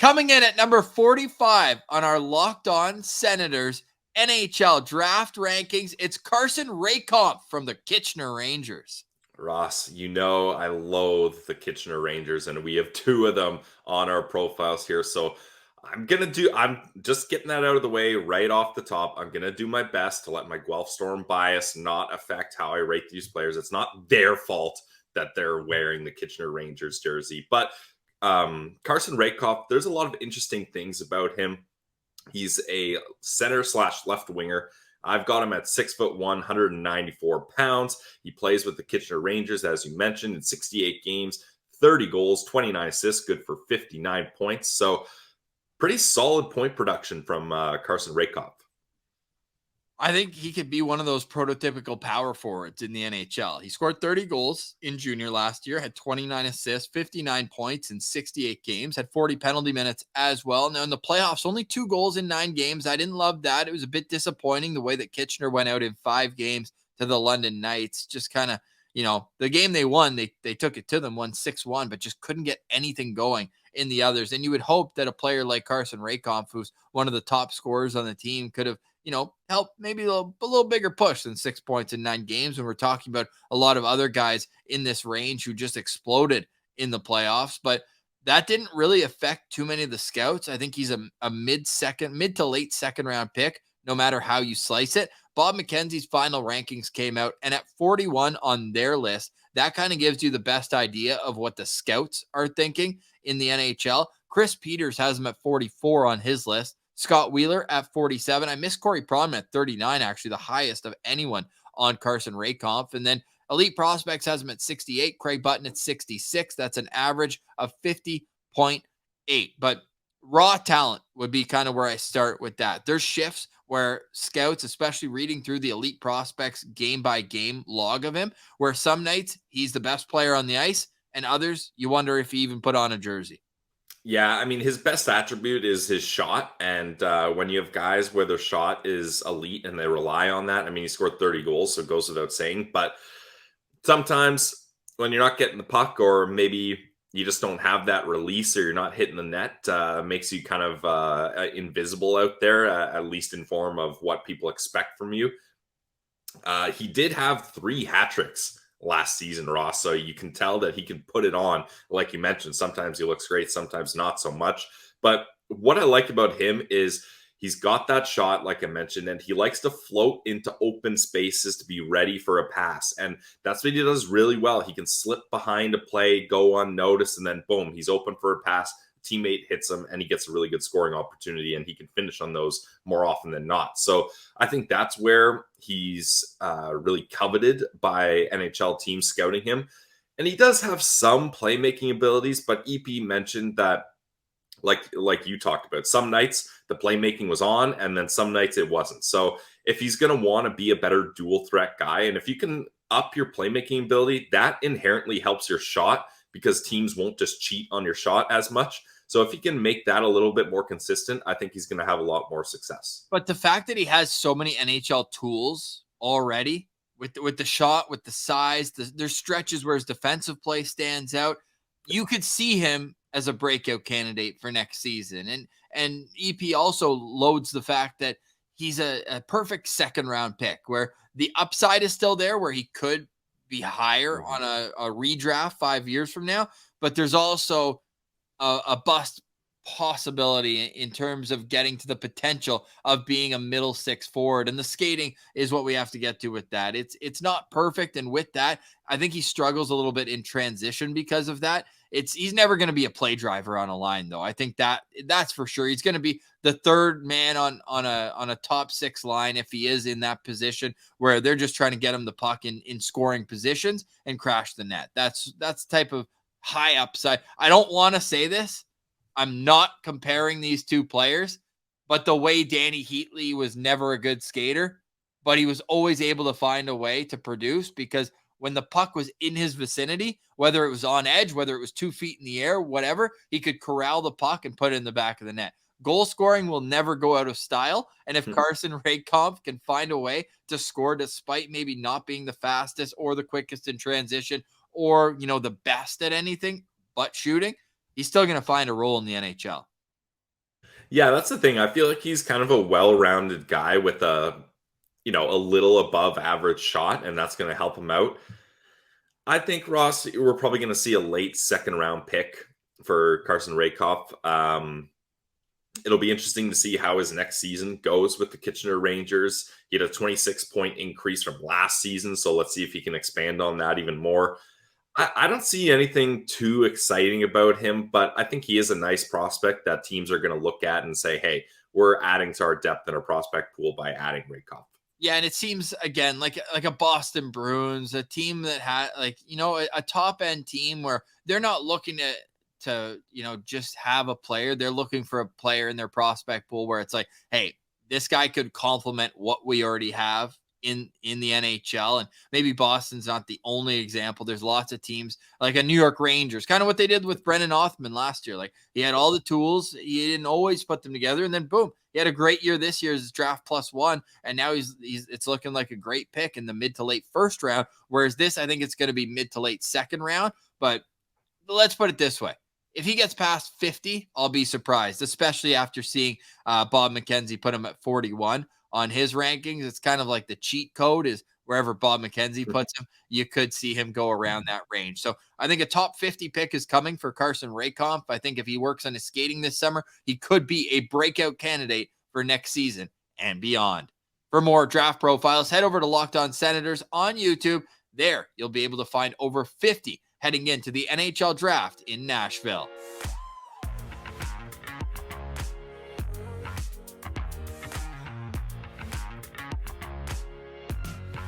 Coming in at number 45 on our Locked On Senators NHL Draft rankings, it's Carson Rehkopf from the Kitchener Rangers. Ross, you know I loathe the Kitchener Rangers, and we have two of them on our profiles here. So I'm just getting that out of the way right off the top. I'm going to do my best to let my Guelph Storm bias not affect how I rate these players. It's not their fault that they're wearing the Kitchener Rangers jersey. But Carson Rehkopf, there's a lot of interesting things about him. He's a center / left winger. I've got him at 6'1", 194 pounds. He plays with the Kitchener Rangers, as you mentioned, in 68 games, 30 goals, 29 assists, good for 59 points. So pretty solid point production from Carson Rehkopf. I think he could be one of those prototypical power forwards in the NHL. He scored 30 goals in junior last year, had 29 assists, 59 points in 68 games, had 40 penalty minutes as well. Now in the playoffs, only 2 goals in 9 games. I didn't love that. It was a bit disappointing the way that Kitchener went out in 5 games to the London Knights. Just kind of, the game they won, they took it to them, won 6-1, but just couldn't get anything going in the others. And you would hope that a player like Carson Rehkopf, who's one of the top scorers on the team, could have help maybe a little bigger push than 6 points in 9 games. And we're talking about a lot of other guys in this range who just exploded in the playoffs, but that didn't really affect too many of the scouts. I think he's a mid to late second round pick, no matter how you slice it. Bob McKenzie's final rankings came out, and at 41 on their list, that kind of gives you the best idea of what the scouts are thinking in the NHL. Chris Peters has him at 44 on his list. Scott Wheeler at 47. I missed Corey Pronman at 39, actually the highest of anyone on Carson Rehkopf. And then Elite Prospects has him at 68. Craig Button at 66. That's an average of 50.8. But raw talent would be kind of where I start with that. There's shifts where scouts, especially reading through the Elite Prospects game-by-game log of him, where some nights he's the best player on the ice, and others you wonder if he even put on a jersey. Yeah, I mean, his best attribute is his shot. And when you have guys where their shot is elite and they rely on that, I mean, he scored 30 goals, so it goes without saying. But sometimes when you're not getting the puck, or maybe you just don't have that release, or you're not hitting the net, makes you kind of invisible out there, at least in form of what people expect from you. He did have 3 hat tricks last season, Ross, so you can tell that he can put it on. Like you mentioned, sometimes he looks great, sometimes not so much. But what I like about him is he's got that shot, like I mentioned, and he likes to float into open spaces to be ready for a pass. And that's what he does really well. He can slip behind a play, go unnoticed, and then boom, he's open for a pass. Teammate hits him and he gets a really good scoring opportunity, and he can finish on those more often than not. So I think that's where he's really coveted by NHL teams scouting him. And he does have some playmaking abilities, but EP mentioned that, like you talked about, some nights the playmaking was on and then some nights it wasn't. So if he's going to want to be a better dual threat guy, and if you can up your playmaking ability, that inherently helps your shot, because teams won't just cheat on your shot as much. So if he can make that a little bit more consistent, I think he's going to have a lot more success. But the fact that he has so many NHL tools already, with the shot, with the size, there's stretches where his defensive play stands out. You could see him as a breakout candidate for next season. And EP also loads the fact that he's a perfect second round pick, where the upside is still there, where he could be higher on a redraft 5 years from now. But there's also a bust possibility in terms of getting to the potential of being a middle 6 forward. And the skating is what we have to get to with that. It's not perfect. And with that, I think he struggles a little bit in transition because of that. He's never going to be a play driver on a line, though. I think that's for sure. He's going to be the third man on a top 6 line, if he is in that position where they're just trying to get him the puck in scoring positions and crash the net. That's the type of high upside. I don't want to say this. I'm not comparing these two players, but the way Danny Heatley was never a good skater, but he was always able to find a way to produce, because when the puck was in his vicinity, whether it was on edge, whether it was 2 feet in the air, whatever, he could corral the puck and put it in the back of the net. Goal scoring will never go out of style. And if Carson Rehkopf can find a way to score despite maybe not being the fastest or the quickest in transition, or, the best at anything but shooting, he's still going to find a role in the NHL. Yeah, that's the thing. I feel like he's kind of a well-rounded guy with a little above average shot, and that's going to help him out. I think, Ross, we're probably going to see a late second round pick for Carson Rehkopf. It'll be interesting to see how his next season goes with the Kitchener Rangers. He had a 26-point increase from last season, so let's see if he can expand on that even more. I don't see anything too exciting about him, but I think he is a nice prospect that teams are going to look at and say, hey, we're adding to our depth in our prospect pool by adding Rehkopf. Yeah, and it seems again like a Boston Bruins, a team that had a top end team where they're not looking to just have a player. They're looking for a player in their prospect pool where it's like, hey, this guy could complement what we already have in the NHL. And maybe Boston's not the only example. There's lots of teams like a New York Rangers, kind of what they did with Brennan Othman last year. Like he had all the tools, he didn't always put them together, and then boom, he had a great year this year as draft +1, and now he's it's looking like a great pick in the mid to late first round. Whereas this, I think it's going to be mid to late second round. But let's put it this way. If he gets past 50, I'll be surprised, especially after seeing Bob McKenzie put him at 41 on his rankings. It's kind of like the cheat code is wherever Bob McKenzie puts him, you could see him go around that range. So I think a top 50 pick is coming for Carson Rehkopf. I think if he works on his skating this summer, he could be a breakout candidate for next season and beyond. For more draft profiles, head over to Locked On Senators on YouTube. There, you'll be able to find over 50 heading into the NHL Draft in Nashville.